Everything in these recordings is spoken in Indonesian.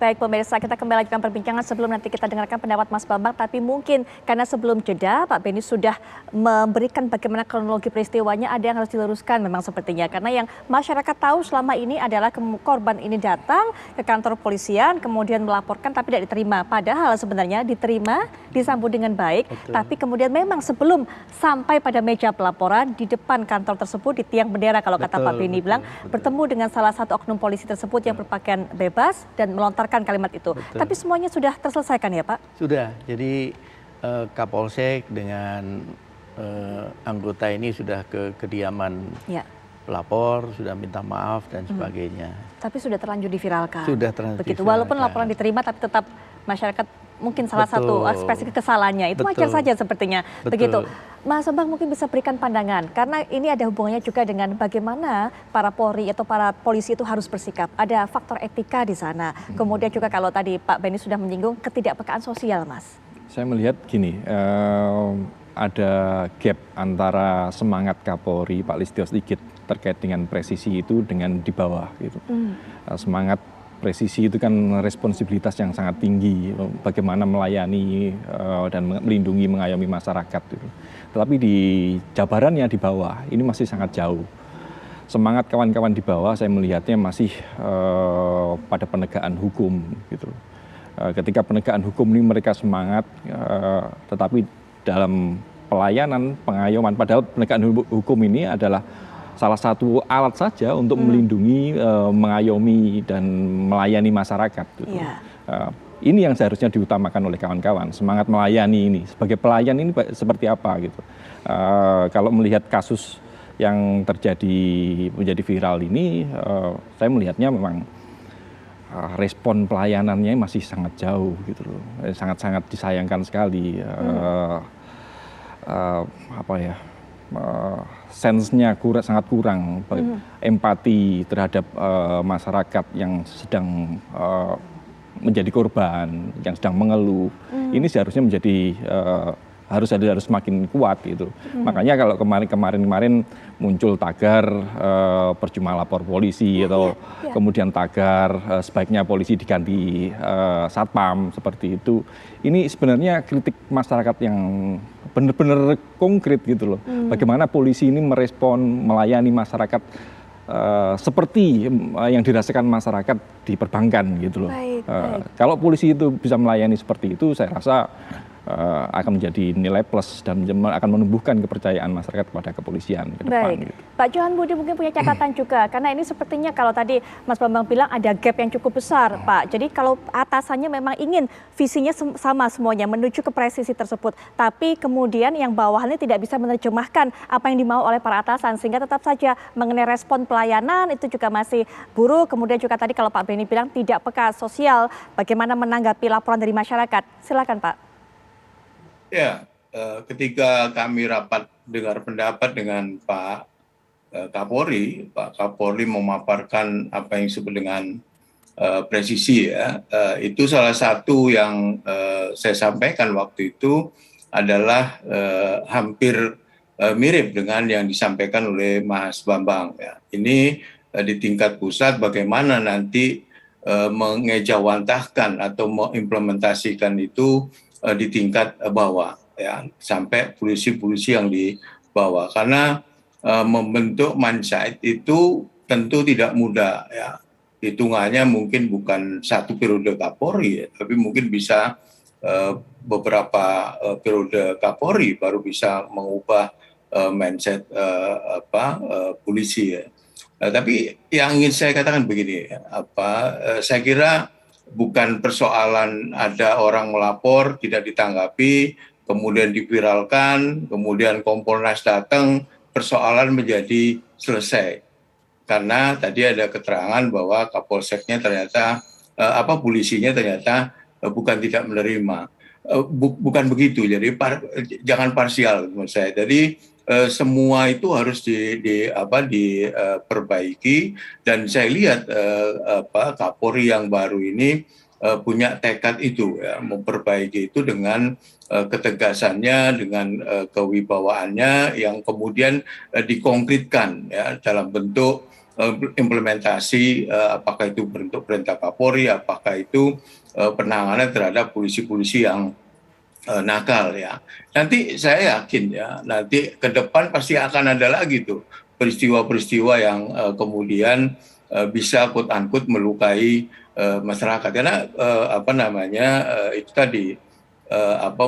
Baik pemirsa, kita kembali lanjutkan perbincangan sebelum nanti kita dengarkan pendapat Mas Bambang. Tapi mungkin karena sebelum jeda Pak Benny sudah memberikan bagaimana kronologi peristiwanya, ada yang harus diluruskan memang sepertinya. Karena yang masyarakat tahu selama ini adalah korban ini datang ke kantor polisian, kemudian melaporkan tapi tidak diterima. Padahal sebenarnya diterima, disambut dengan baik. Betul. Tapi kemudian memang sebelum sampai pada meja pelaporan, di depan kantor tersebut di tiang bendera kalau kata Pak Benny bilang, bertemu dengan salah satu oknum polisi tersebut yang berpakaian bebas dan melontarkan kalimat itu. Betul. Tapi semuanya sudah terselesaikan ya Pak? Sudah, jadi Kapolsek dengan anggota ini sudah ke kediaman Ya. pelapor, sudah minta maaf dan sebagainya. Tapi sudah terlanjur diviralkan. Sudah terlanjur Begitu. diviralkan. Walaupun laporan diterima tapi tetap masyarakat mungkin salah Betul. satu ekspresi kesalahannya. Itu wajar Betul. saja sepertinya. Betul. Begitu. Mas Bambang mungkin bisa berikan pandangan. Karena ini ada hubungannya juga dengan bagaimana para Polri atau para polisi itu harus bersikap. Ada faktor etika di sana. Kemudian juga kalau tadi Pak Benny sudah menyinggung ketidakpekaan sosial Mas. Saya melihat gini, ada gap antara semangat Kapolri Pak Listio Sigit terkait dengan presisi itu dengan di bawah gitu. Semangat presisi itu kan responsibilitas yang sangat tinggi, bagaimana melayani dan melindungi, mengayomi masyarakat gitu. Tetapi di jabarannya di bawah ini masih sangat jauh. Semangat kawan-kawan di bawah saya melihatnya masih pada penegakan hukum gitu. Ketika penegakan hukum ini mereka semangat, tetapi dalam pelayanan, pengayoman, padahal penegakan hukum ini adalah salah satu alat saja untuk melindungi, mengayomi dan melayani masyarakat. Gitu. Yeah. Ini yang seharusnya diutamakan oleh kawan-kawan, semangat melayani ini. Sebagai pelayan ini seperti apa gitu. Kalau melihat kasus yang terjadi menjadi viral ini, saya melihatnya memang respon pelayanannya masih sangat jauh gitu loh, sangat-sangat disayangkan sekali. Sense-nya sangat kurang, empati terhadap masyarakat yang sedang menjadi korban, yang sedang mengeluh. Ini seharusnya menjadi harus semakin kuat gitu. Makanya kalau kemarin muncul tagar percuma lapor polisi atau kemudian tagar sebaiknya polisi diganti satpam seperti itu. Ini sebenarnya kritik masyarakat yang benar-benar konkret gitu loh. Bagaimana polisi ini merespon, melayani masyarakat seperti yang dirasakan masyarakat di perbankan gitu loh. Baik. Kalau polisi itu bisa melayani seperti itu, saya rasa akan menjadi nilai plus dan akan menumbuhkan kepercayaan masyarakat kepada kepolisian ke depan. Baik, gitu. Pak Johan Budi mungkin punya catatan juga, karena ini sepertinya kalau tadi Mas Bambang bilang ada gap yang cukup besar, Pak. Jadi kalau atasannya memang ingin visinya sama semuanya menuju ke presisi tersebut, tapi kemudian yang bawahannya tidak bisa menerjemahkan apa yang dimau oleh para atasan, sehingga tetap saja mengenai respon pelayanan itu juga masih buruk. Kemudian juga tadi kalau Pak Benny bilang tidak peka sosial, bagaimana menanggapi laporan dari masyarakat. Silakan Pak. Ya, ketika kami rapat dengar pendapat dengan Pak Kapolri memaparkan apa yang disebut dengan presisi ya, itu salah satu yang saya sampaikan waktu itu adalah hampir mirip dengan yang disampaikan oleh Mas Bambang. Ya. Ini di tingkat pusat bagaimana nanti mengejawantahkan atau mengimplementasikan itu di tingkat bawah ya, sampai polisi-polisi yang di bawah, karena membentuk Mansait itu tentu tidak mudah ya, hitungannya mungkin bukan satu periode Kapolri ya, tapi mungkin bisa beberapa periode Kapolri baru bisa mengubah mindset polisi ya. Tapi yang ingin saya katakan begini, saya kira bukan persoalan ada orang melapor tidak ditanggapi, kemudian diviralkan, kemudian Kompolnas datang, persoalan menjadi selesai. Karena tadi ada keterangan bahwa Kapolseknya ternyata polisinya ternyata bukan tidak menerima. Bukan begitu. Jadi jangan parsial menurut saya. Jadi semua itu harus diperbaiki, dan saya lihat Kapolri yang baru ini punya tekad itu ya, memperbaiki itu dengan ketegasannya, dengan kewibawaannya yang kemudian dikonkretkan ya dalam bentuk implementasi apakah itu bentuk perintah Kapolri, apakah itu penanganan terhadap polisi-polisi yang nakal ya. Nanti saya yakin ya, nanti ke depan pasti akan ada lagi tuh peristiwa-peristiwa yang kemudian bisa quote unquote melukai masyarakat karena itu tadi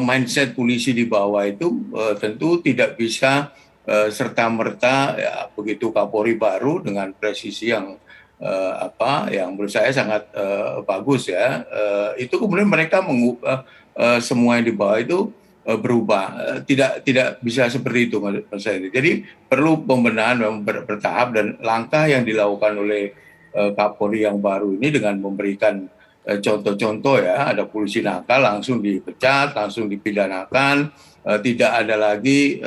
mindset polisi di bawah itu tentu tidak bisa serta merta ya, begitu Kapolri baru dengan presisi yang yang menurut saya sangat bagus ya, itu kemudian mereka mengubah semua yang di bawah itu berubah, tidak bisa seperti itu menurut saya. Jadi perlu pembenahan yang bertahap dan langkah yang dilakukan oleh Kapolri yang baru ini dengan memberikan contoh-contoh ya, ada polisi nakal langsung dipecat, langsung dipidanakan, tidak ada lagi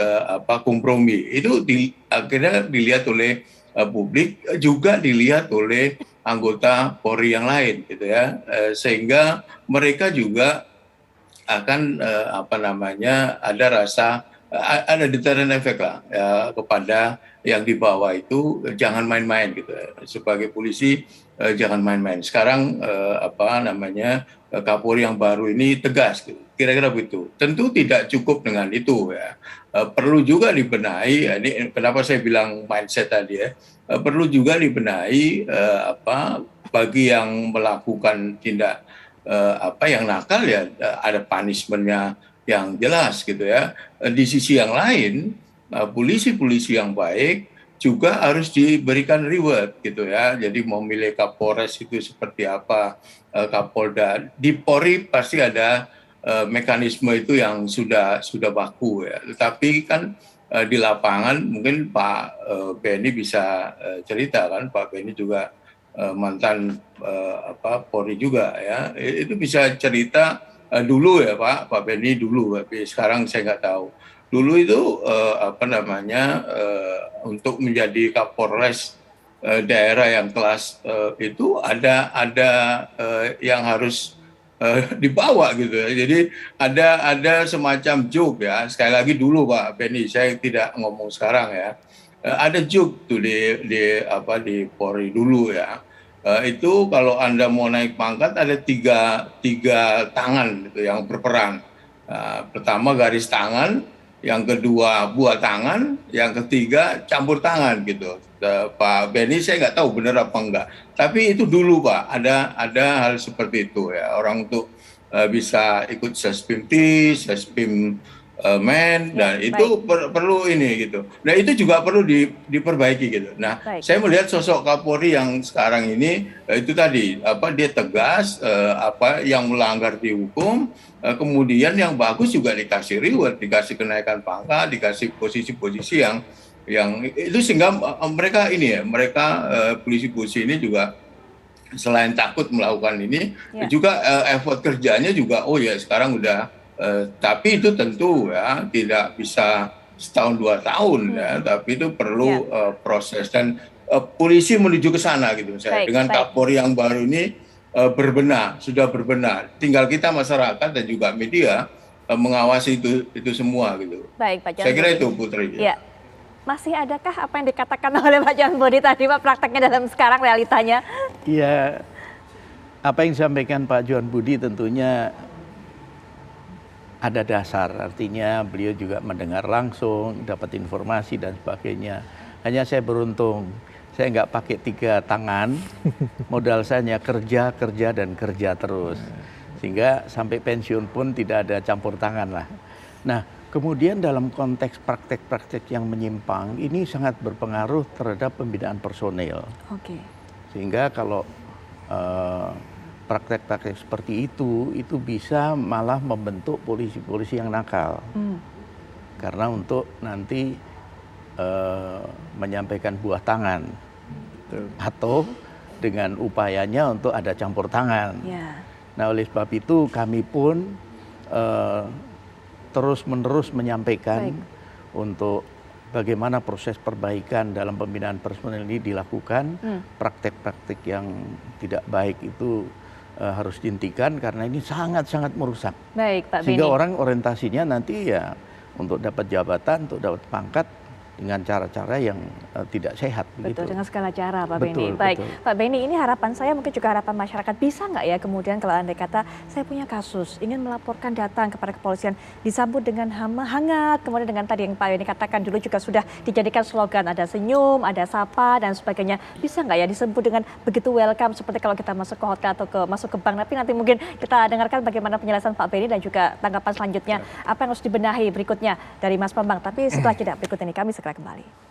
kompromi. Itu akhirnya dilihat oleh publik, juga dilihat oleh anggota Polri yang lain gitu ya, sehingga mereka juga akan ada rasa ada deterrent effect lah ya, kepada yang di bawah itu jangan main-main gitu ya. Sebagai polisi jangan main-main. Sekarang Kapolri yang baru ini tegas gitu. Kira-kira begitu. Tentu tidak cukup dengan itu ya. Perlu juga dibenahi, ini kenapa saya bilang mindset tadi ya. Perlu juga dibenahi bagi yang melakukan tindak yang nakal ya, ada punishment-nya yang jelas gitu ya. Di sisi yang lain, polisi-polisi yang baik juga harus diberikan reward gitu ya. Jadi mau milih Kapolres itu seperti apa, Kapolda, di Polri pasti ada mekanisme itu yang sudah baku ya. Tetapi kan di lapangan mungkin Pak Benny bisa cerita kan, Pak Benny juga mantan Polri juga ya. Itu bisa cerita dulu ya Pak Benny dulu, tapi sekarang saya nggak tahu. Dulu itu untuk menjadi Kapolres daerah yang kelas itu ada yang harus dibawa gitu ya. Jadi ada semacam joke ya. Sekali lagi dulu Pak Benny, saya tidak ngomong sekarang ya. Ada joke tuh di Polri dulu ya. Itu kalau Anda mau naik pangkat ada tiga tangan gitu yang berperan. Pertama garis tangan, yang kedua buah tangan, yang ketiga campur tangan gitu. Pak Benny saya nggak tahu benar apa enggak. Tapi itu dulu Pak, ada hal seperti itu ya. Orang untuk bisa ikut Sespim-T, Sespim men, dan itu perlu ini gitu. Nah itu juga perlu diperbaiki gitu. Nah saya melihat sosok Kapolri yang sekarang ini itu tadi dia tegas, yang melanggar dihukum, kemudian yang bagus juga dikasih reward, dikasih kenaikan pangkat, dikasih posisi-posisi yang itu sehingga mereka polisi-polisi ini juga selain takut melakukan ini juga effort kerjanya juga sekarang udah. Tapi itu tentu ya tidak bisa setahun 2 tahun ya, tapi itu perlu proses dan polisi menuju ke sana gitu saya. Dengan Kapolri yang baru ini sudah berbenah. Tinggal kita masyarakat dan juga media mengawasi itu semua gitu. Baik, Pak Johan saya kira Budi. itu Putri. Ya. Masih adakah apa yang dikatakan oleh Pak Johan Budi tadi Pak, prakteknya dalam sekarang realitanya? Iya, apa yang disampaikan Pak Johan Budi tentunya ada dasar, artinya beliau juga mendengar langsung, dapat informasi dan sebagainya. Hanya saya beruntung, saya nggak pakai 3 tangan, modal saya hanya kerja dan kerja terus. Sehingga sampai pensiun pun tidak ada campur tangan lah. Nah, kemudian dalam konteks praktek-praktek yang menyimpang, ini sangat berpengaruh terhadap pembinaan personel. Sehingga kalau praktek-praktek seperti itu bisa malah membentuk polisi-polisi yang nakal. Karena untuk nanti menyampaikan buah tangan atau dengan upayanya untuk ada campur tangan. Nah oleh sebab itu kami pun terus-menerus menyampaikan untuk bagaimana proses perbaikan dalam pembinaan personel ini dilakukan. Praktek-praktek yang tidak baik itu harus dihentikan karena ini sangat-sangat merusak. Baik, Pak Sehingga Benny. orang orientasinya nanti ya untuk dapat jabatan, untuk dapat pangkat, dengan cara-cara yang tidak sehat. Betul, begitu. dengan segala cara Pak Betul, Beni. Baik, betul. Pak Beni, ini harapan saya mungkin juga harapan masyarakat, bisa nggak ya kemudian kalau andai kata saya punya kasus, ingin melaporkan datang kepada kepolisian, disambut dengan hangat, kemudian dengan tadi yang Pak Beni katakan dulu juga sudah dijadikan slogan, ada senyum, ada sapa dan sebagainya. Bisa nggak ya disebut dengan begitu welcome seperti kalau kita masuk ke hotel atau masuk ke bank. Tapi nanti mungkin kita dengarkan bagaimana penjelasan Pak Beni dan juga tanggapan selanjutnya apa yang harus dibenahi berikutnya dari Mas Bambang. Tapi setelah jeda berikut ini kami segera kembali.